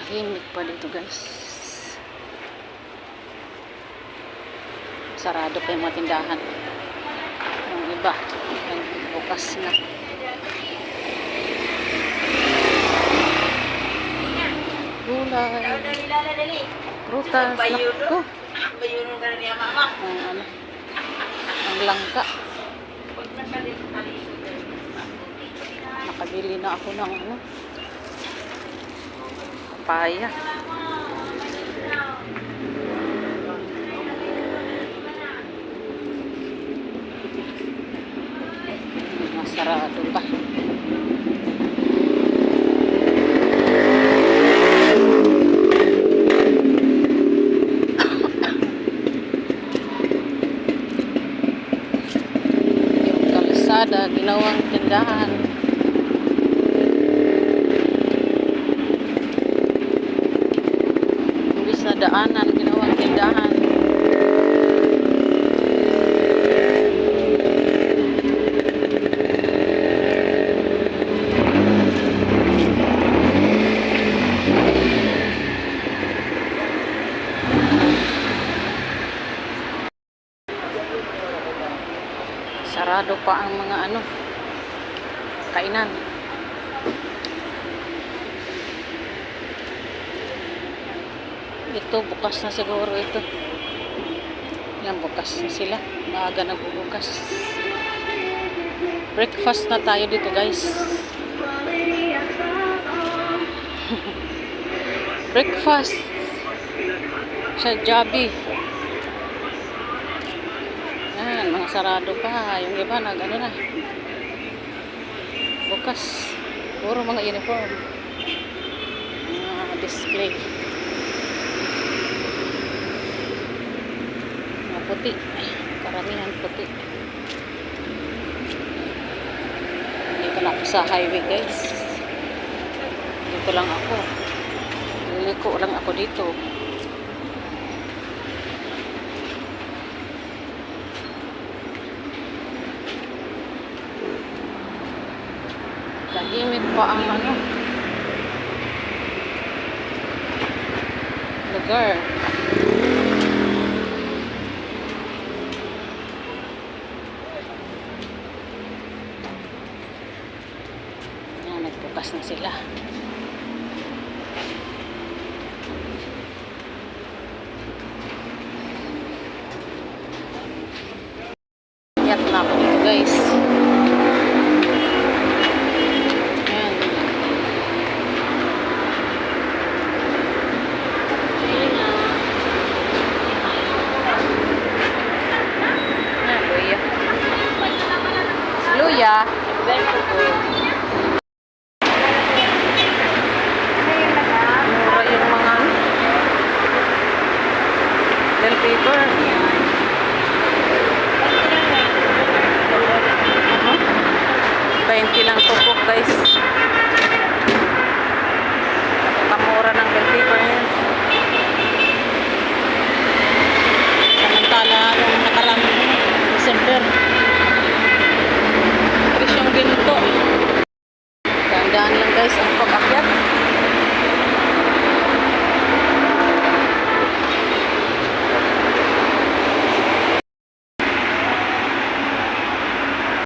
Tahimik pa dito guys. Sarado pa yung mga tindahan. Yung iba, bukas na. Gulay. Prutas. Naku. Ang langka. Nakabili na ako ng papaya. Masarado pa. Yung kalsada, ginawang tindahan. Imbis na daanan, ginawang tindahan. Sarado pa ang mga kainan. Ito, bukas na siguro ito. Yan, bukas na sila. Maaga na bubukas. Breakfast na tayo dito guys. Breakfast sa Jollibee. Yan, mga sarado pa. Yung iba na na. Bukas. Puro mga uniform. Mga display. Mga puti. Karamihan puti. Dito lang ako sa highway guys. Dito lang ako. Liliko lang ako dito. Tahimik pa ang lugar. Yan, nagbukas na sila. Iyak na ako dito guys. Luya. Mura yung mga bell paper. 20 lang po guys.